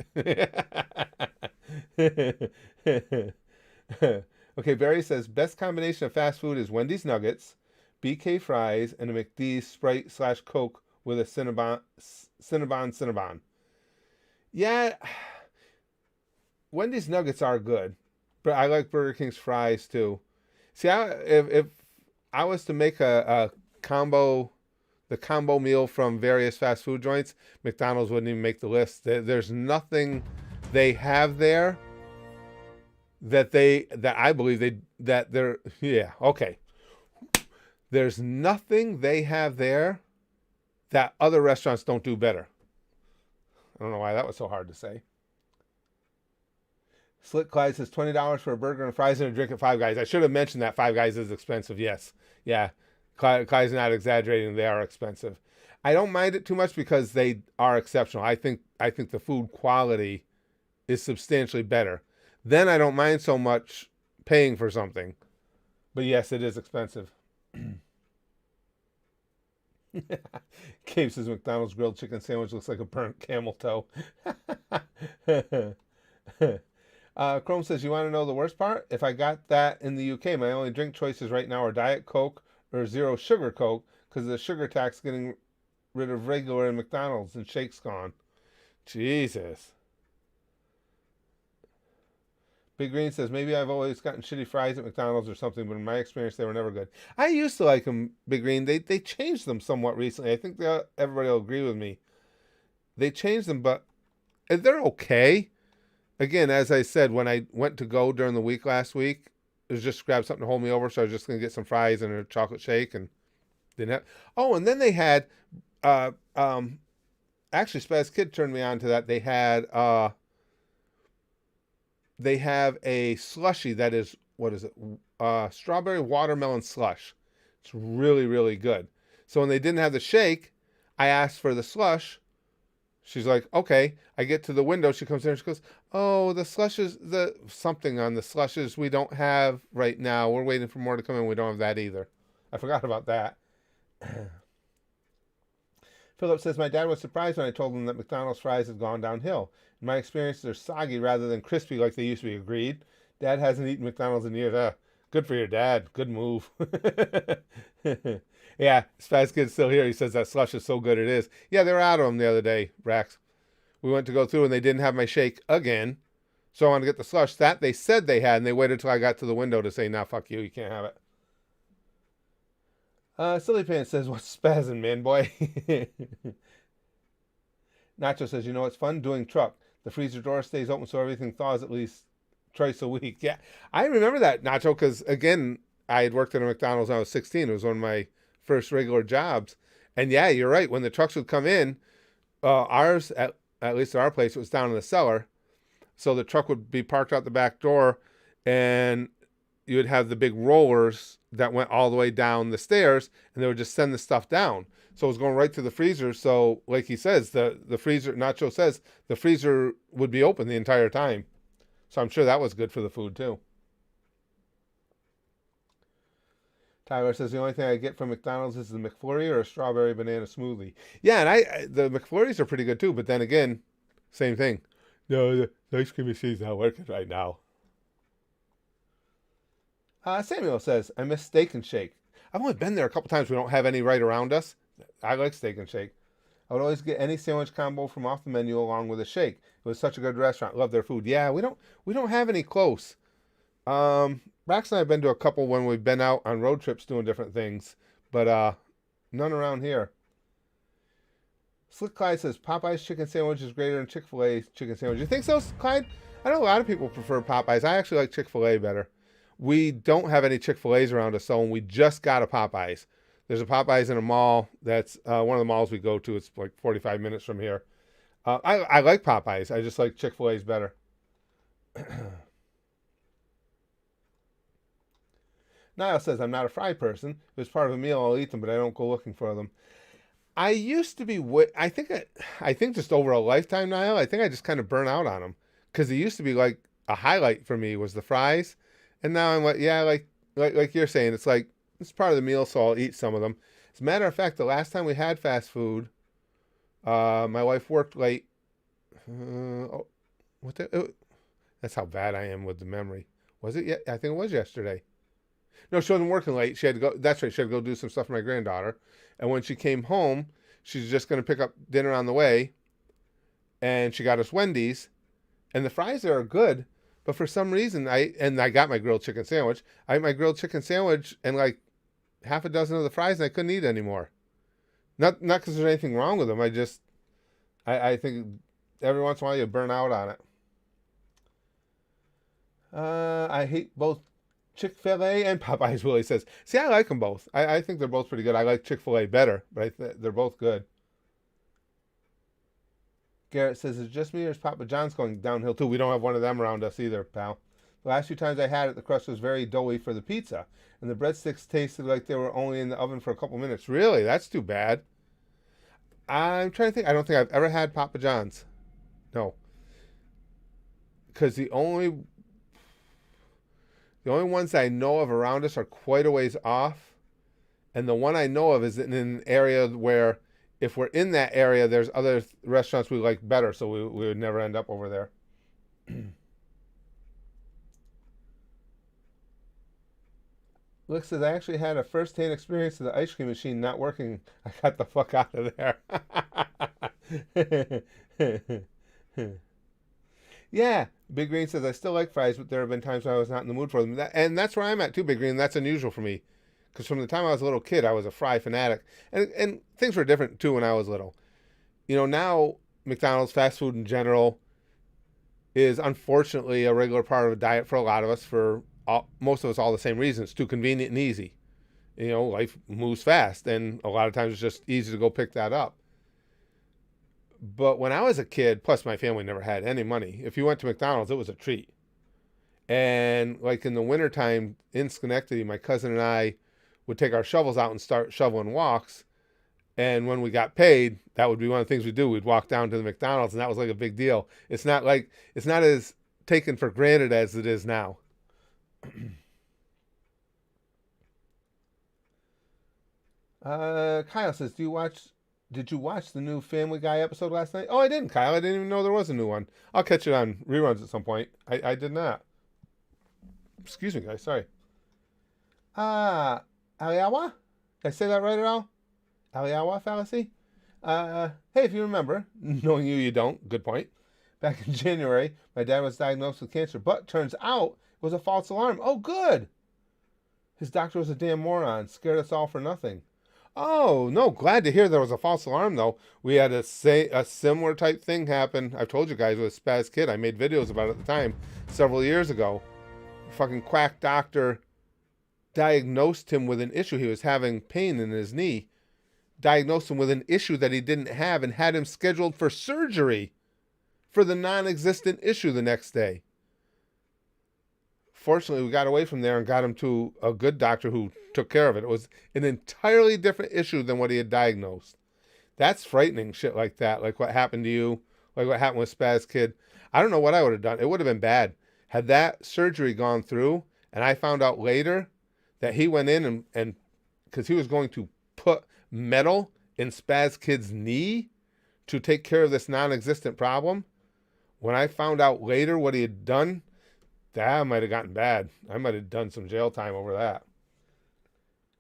A: Okay, Barry says, best combination of fast food is Wendy's Nuggets, BK Fries, and a McD's Sprite/Coke with a Cinnabon. Yeah, Wendy's Nuggets are good, but I like Burger King's fries too. See, if I was to make a combo, the combo meal from various fast food joints, McDonald's wouldn't even make the list. There's nothing they have there that I believe they're yeah, okay. There's nothing they have there that other restaurants don't do better. I don't know why that was so hard to say. Slick Clyde says $20 for a burger and fries and a drink at Five Guys. I should have mentioned that Five Guys is expensive. Yes. Yeah. Clyde's not exaggerating. They are expensive. I don't mind it too much because they are exceptional. I think the food quality is substantially better. Then I don't mind so much paying for something. But yes, it is expensive. Cave says McDonald's grilled chicken sandwich looks like a burnt camel toe. Chrome says, you want to know the worst part? If I got that in the UK, my only drink choices right now are Diet Coke or zero sugar Coke because the sugar tax getting rid of regular in McDonald's and shakes gone. Jesus. Big Green says, maybe I've always gotten shitty fries at McDonald's or something, but in my experience, they were never good. I used to like them, Big Green. They changed them somewhat recently. I think everybody will agree with me. They changed them, but they're okay. Again, as I said, when I went to go during the week last week, it was just grab something to hold me over, so I was just going to get some fries and a chocolate shake. And didn't have... Oh, and then they had... actually, Spaz Kid turned me on to that. They had... They have a slushie that is, what is it? Strawberry watermelon slush. It's really, really good. So when they didn't have the shake, I asked for the slush. She's like, okay. I get to the window. She comes in and she goes, oh, the slushes, something on the slushes we don't have right now. We're waiting for more to come in. We don't have that either. I forgot about that. Philip says, my dad was surprised when I told him that McDonald's fries have gone downhill. In my experience, they're soggy rather than crispy like they used to be. Agreed. Dad hasn't eaten McDonald's in years. Good for your dad. Good move. Yeah, Spassky's still here. He says that slush is so good it is. Yeah, they were out of them the other day, Rax. We went to go through and they didn't have my shake again. So I wanted to get the slush. That they said they had, and they waited till I got to the window to say, nah, fuck you, you can't have it. Silly Pants says, what's spazzing, man, boy? Nacho says, you know what's fun? Doing truck. The freezer door stays open so everything thaws at least twice a week. Yeah, I remember that, Nacho, because, again, I had worked at a McDonald's when I was 16. It was one of my first regular jobs. And, yeah, you're right. When the trucks would come in, ours, at least at our place, it was down in the cellar. So the truck would be parked out the back door, and you would have the big rollers that went all the way down the stairs, and they would just send the stuff down. So it was going right to the freezer. So, like he says, the freezer, Nacho says, the freezer would be open the entire time. So I'm sure that was good for the food, too. Tyler says, the only thing I get from McDonald's is the McFlurry or a strawberry banana smoothie. Yeah, and the McFlurries are pretty good, too. But then again, same thing. No, the ice cream machine's not working right now. Samuel says, I miss Steak and Shake. I've only been there a couple times. We don't have any right around us. I like Steak and Shake. I would always get any sandwich combo from off the menu along with a shake. It was such a good restaurant. Love their food. Yeah, we don't have any close. Rax and I have been to a couple when we've been out on road trips doing different things, but none around here. Slick Clyde says Popeye's chicken sandwich is greater than Chick-fil-A chicken sandwich. You think so, Clyde? I know a lot of people prefer Popeyes. I actually like Chick-fil-A better. We don't have any Chick-fil-A's around us, so we just got a Popeyes. There's a Popeyes in a mall. That's one of the malls we go to. It's like 45 minutes from here. I like Popeyes. I just like Chick-fil-A's better. Niall says, I'm not a fry person. If it's part of a meal, I'll eat them, but I don't go looking for them. I used to be, I think just over a lifetime, Niall, I think I just kind of burn out on them. Because it used to be like a highlight for me was the fries. And now I'm like, yeah, like you're saying, it's like, it's part of the meal, so I'll eat some of them. As a matter of fact, the last time we had fast food, my wife worked late. That's how bad I am with the memory. Was it yet? I think it was yesterday. No, she wasn't working late. She had to go. That's right. She had to go do some stuff for my granddaughter. And when she came home, she was just going to pick up dinner on the way. And she got us Wendy's. And the fries there are good. But for some reason, I got my grilled chicken sandwich. I ate my grilled chicken sandwich and like half a dozen of the fries, and I couldn't eat anymore. Not because there's anything wrong with them. I think every once in a while you burn out on it. I hate both Chick-fil-A and Popeyes, Willie says. See, I like them both. I think they're both pretty good. I like Chick-fil-A better, but they're both good. Garrett says, it's just me or is Papa John's going downhill too? We don't have one of them around us either, pal. The last few times I had it, the crust was very doughy for the pizza, and the breadsticks tasted like they were only in the oven for a couple minutes. Really? That's too bad. I'm trying to think. I don't think I've ever had Papa John's. No. Because the only ones I know of around us are quite a ways off, and the one I know of is in an area where if we're in that area, there's other restaurants we like better, so we would never end up over there. Look says, I actually had a first-hand experience of the ice cream machine not working. I got the fuck out of there. Yeah, Big Green says, I still like fries, but there have been times when I was not in the mood for them. And that's where I'm at too, Big Green. That's unusual for me. Because from the time I was a little kid, I was a fry fanatic. And things were different, too, when I was little. You know, now McDonald's, fast food in general, is unfortunately a regular part of a diet for a lot of us, most of us all the same reasons. It's too convenient and easy. You know, life moves fast, and a lot of times it's just easy to go pick that up. But when I was a kid, plus my family never had any money, if you went to McDonald's, it was a treat. And like in the wintertime in Schenectady, my cousin and I would take our shovels out and start shoveling walks. And when we got paid, that would be one of the things we'd do. We'd walk down to the McDonald's, and that was like a big deal. It's not as taken for granted as it is now. Kyle says, did you watch the new Family Guy episode last night? Oh, I didn't, Kyle. I didn't even know there was a new one. I'll catch it on reruns at some point. I did not. Excuse me, guys. Sorry. Ah, Aliawa? Did I say that right at all? Aliawa fallacy? Hey, if you remember, knowing you don't, good point. Back in January, my dad was diagnosed with cancer, but turns out it was a false alarm. Oh, good. His doctor was a damn moron, scared us all for nothing. Oh, no, glad to hear there was a false alarm, though. We had a similar type thing happen. I've told you guys with Spassky. I made videos about it at the time, several years ago. Fucking quack doctor diagnosed him with an issue. He was having pain in his knee. Diagnosed him with an issue that he didn't have and had him scheduled for surgery for the non-existent issue the next day. Fortunately, we got away from there and got him to a good doctor who took care of it. It was an entirely different issue than what he had diagnosed. That's frightening, shit like that, like what happened to you, like what happened with Spaz Kid. I don't know what I would have done. It would have been bad. Had that surgery gone through and I found out later that he went in and because he was going to put metal in Spaz Kid's knee to take care of this non-existent problem, when I found out later what he had done, that might have gotten bad. I might have done some jail time over that.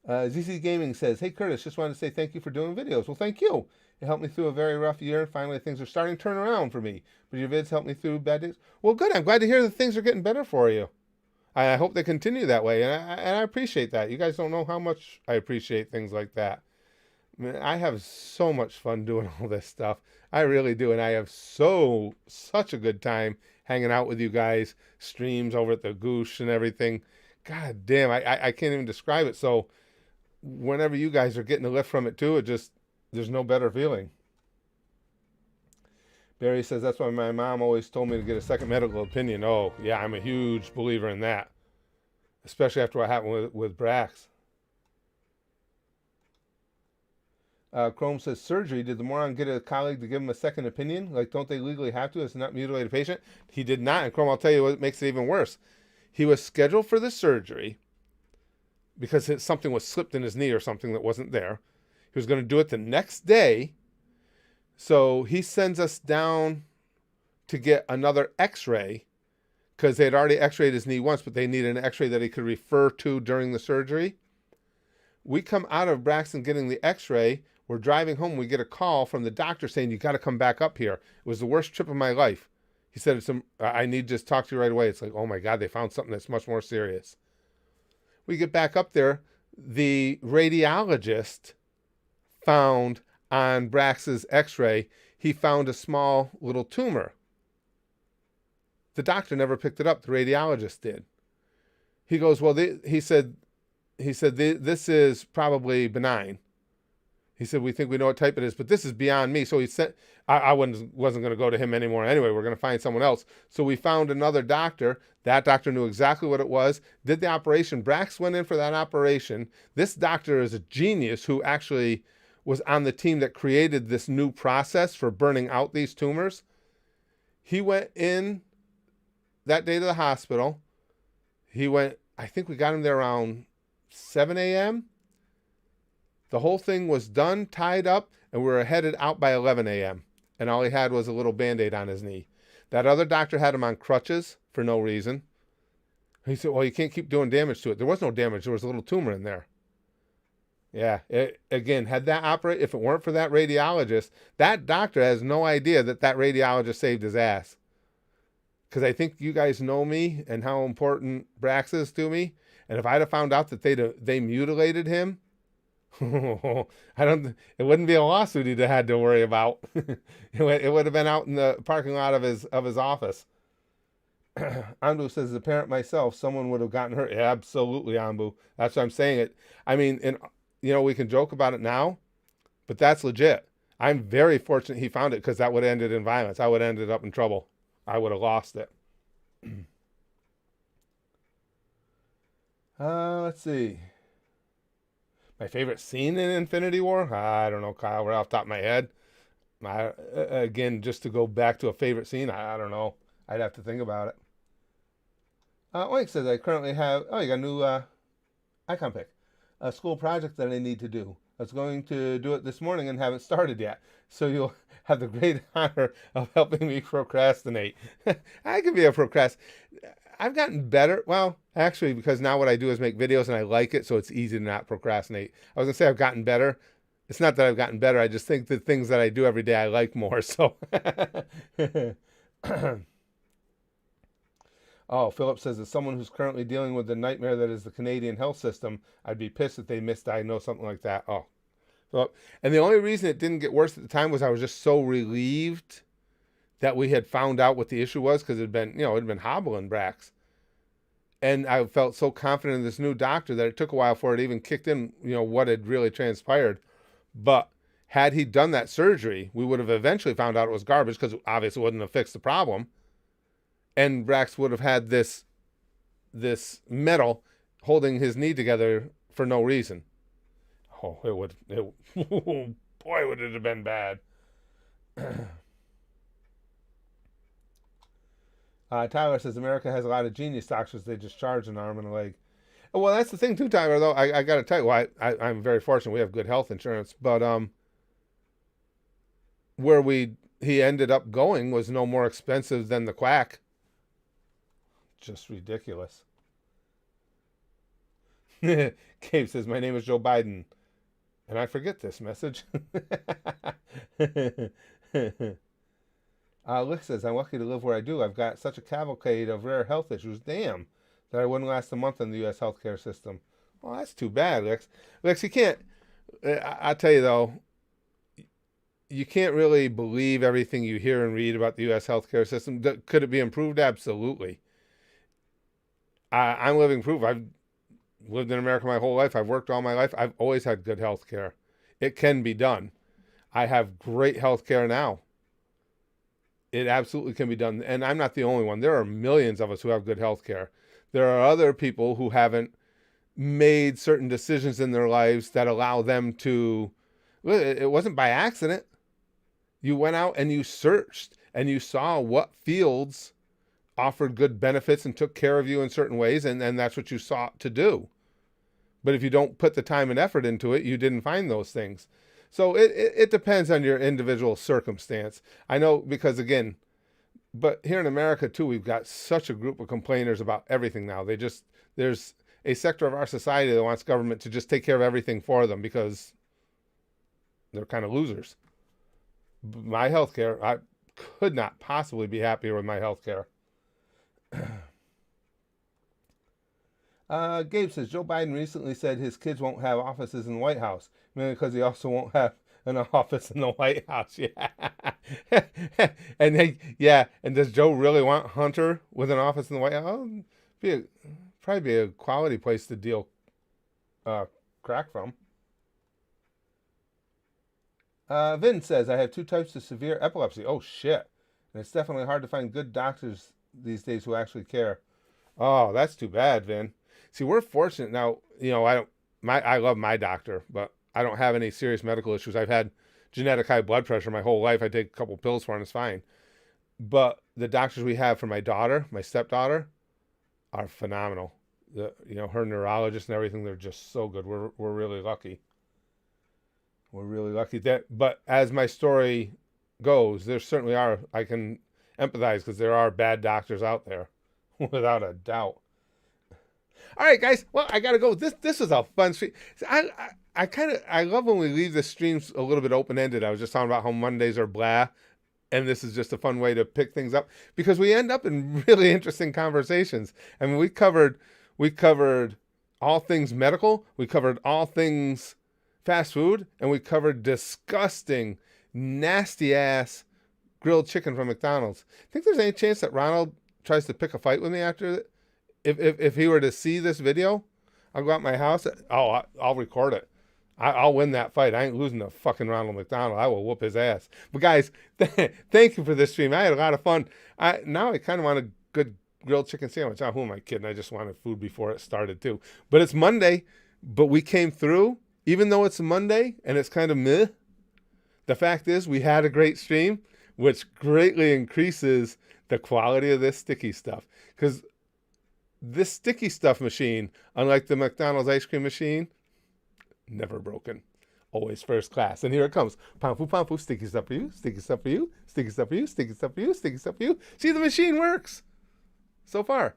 A: ZC Gaming says, hey, Curtis, just wanted to say thank you for doing videos. Well, thank you. It helped me through a very rough year. Finally, things are starting to turn around for me. But your vids helped me through bad days. Well, good. I'm glad to hear that things are getting better for you. I hope they continue that way. And I appreciate that. You guys don't know how much I appreciate things like that. I mean, I have so much fun doing all this stuff. I really do. And I have such a good time hanging out with you guys, streams over at the Goosh and everything. God damn, I can't even describe it. So whenever you guys are getting a lift from it too, there's no better feeling. Barry says, that's why my mom always told me to get a second medical opinion. Oh, yeah, I'm a huge believer in that. Especially after what happened with Brax. Chrome says, surgery. Did the moron get a colleague to give him a second opinion? Like, don't they legally have to? It's not mutilate a patient. He did not. And Chrome, I'll tell you what makes it even worse. He was scheduled for the surgery because something was slipped in his knee or something that wasn't there. He was going to do it the next day. So he sends us down to get another x-ray because they had already x-rayed his knee once, but they needed an x-ray that he could refer to during the surgery. We come out of Braxton getting the x-ray. We're driving home. We get a call from the doctor saying, you got to come back up here. It was the worst trip of my life. He said, I need to just talk to you right away. It's like, oh my God, they found something that's much more serious. We get back up there. The radiologist found on Brax's x-ray, he found a small little tumor. The doctor never picked it up. The radiologist did. He goes, well, he said, this is probably benign. He said, we think we know what type it is, but this is beyond me. So he said, I wasn't going to go to him anymore anyway. We're going to find someone else. So we found another doctor. That doctor knew exactly what it was, did the operation. Brax went in for that operation. This doctor is a genius who actually was on the team that created this new process for burning out these tumors. He went in that day to the hospital. I think we got him there around 7 a.m. The whole thing was done, tied up, and we were headed out by 11 a.m. And all he had was a little Band-Aid on his knee. That other doctor had him on crutches for no reason. He said, well, you can't keep doing damage to it. There was no damage. There was a little tumor in there. Yeah, again, had that operate, if it weren't for that radiologist, that doctor has no idea that radiologist saved his ass. Because I think you guys know me and how important Brax is to me. And if I'd have found out that they mutilated him, it wouldn't be a lawsuit he'd have had to worry about. It would have been out in the parking lot of his office. Anbu says, as a parent myself, someone would have gotten hurt. Yeah, absolutely, Anbu. That's what I'm saying. I mean, we can joke about it now, but that's legit. I'm very fortunate he found it because that would have ended in violence. I would have ended up in trouble. I would have lost it. Let's see. My favorite scene in Infinity War? I don't know, Kyle, right off the top of my head. Again, just to go back to a favorite scene, I don't know. I'd have to think about it. Oink says, I currently have, you got a new icon pick. A school project that I need to do. I was going to do it this morning and haven't started yet. So you'll have the great honor of helping me procrastinate. I could be a procrastinator. I've gotten better. Well, actually, because now what I do is make videos and I like it, so it's easy to not procrastinate. I was gonna say I've gotten better. It's not that I've gotten better. I just think the things that I do every day I like more. So, oh, Philip says, as someone who's currently dealing with the nightmare that is the Canadian health system, I'd be pissed if they misdiagnosed something like that. Oh, Philip. And the only reason it didn't get worse at the time was I was just so relieved that we had found out what the issue was, because it had been, it had been hobbling Brax. And I felt so confident in this new doctor that it took a while for it even kicked in, what had really transpired. But had he done that surgery, we would have eventually found out it was garbage, because obviously it wouldn't have fixed the problem. And Brax would have had this metal holding his knee together for no reason. Oh, boy, would it have been bad. Tyler says America has a lot of genius doctors. They just charge an arm and a leg. Well, that's the thing too, Tyler. Though I got to tell you, I'm very fortunate. We have good health insurance, but where he ended up going was no more expensive than the quack. Just ridiculous. Gabe says, my name is Joe Biden, and I forget this message. Lick says, I'm lucky to live where I do. I've got such a cavalcade of rare health issues, that I wouldn't last a month in the U.S. healthcare system. Well, that's too bad, Lex. Lex, you can't, I'll tell you though, you can't really believe everything you hear and read about the U.S. healthcare system. Could it be improved? Absolutely. I'm living proof. I've lived in America my whole life. I've worked all my life. I've always had good health care. It can be done. I have great health care now. It absolutely can be done. And I'm not the only one. There are millions of us who have good health care. There are other people who haven't made certain decisions in their lives that allow them to, it wasn't by accident. You went out and you searched and you saw what fields offered good benefits and took care of you in certain ways, and that's what you sought to do. But if you don't put the time and effort into it, you didn't find those things. So it depends on your individual circumstance. I know, because again, but here in America too, we've got such a group of complainers about everything now. There's a sector of our society that wants government to just take care of everything for them because they're kind of losers. My healthcare, I could not possibly be happier with my healthcare. Gabe says, Joe Biden recently said his kids won't have offices in the White House, mainly because he also won't have an office in the White House. Yeah. And does Joe really want Hunter with an office in the White House? Probably be a quality place to deal crack from. Vin says, I have 2 types of severe epilepsy. Oh, shit. And it's definitely hard to find good doctors these days who actually care. Oh, that's too bad, Vin. See, we're fortunate now. I love my doctor, but I don't have any serious medical issues. I've had genetic high blood pressure my whole life. I take a couple pills for it and it's fine. But the doctors we have for my daughter, my stepdaughter, are phenomenal. Her neurologist and everything, they're just so good. We're really lucky. We're really lucky but as my story goes, there certainly are, I can empathize, because there are bad doctors out there, without a doubt. All right, guys. Well, I gotta go. This was a fun stream. I love when we leave the streams a little bit open ended. I was just talking about how Mondays are blah, and this is just a fun way to pick things up, because we end up in really interesting conversations. I mean, we covered all things medical, we covered all things fast food, and we covered disgusting, nasty ass grilled chicken from McDonald's. Think there's any chance that Ronald tries to pick a fight with me after that? If he were to see this video, I'll go out my house. I'll record it. I'll win that fight. I ain't losing to fucking Ronald McDonald. I will whoop his ass. But guys, thank you for this stream. I had a lot of fun. Now I kind of want a good grilled chicken sandwich. Oh, who am I kidding? I just wanted food before it started too. But it's Monday. But we came through, even though it's Monday and it's kind of meh. The fact is, we had a great stream, which greatly increases the quality of this sticky stuff. Because this sticky stuff machine, unlike the McDonald's ice cream machine, never broken. Always first class. And here it comes. Pampu, sticky stuff for you, sticky stuff for you, sticky stuff for you, sticky stuff for you, sticky stuff for you. See, the machine works. So far.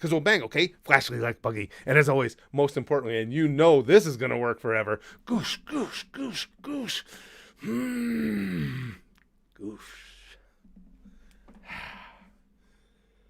A: Because we'll bang, okay? Flashlight like buggy. And as always, most importantly, and you know this is going to work forever, goosh, goosh, goosh, goosh.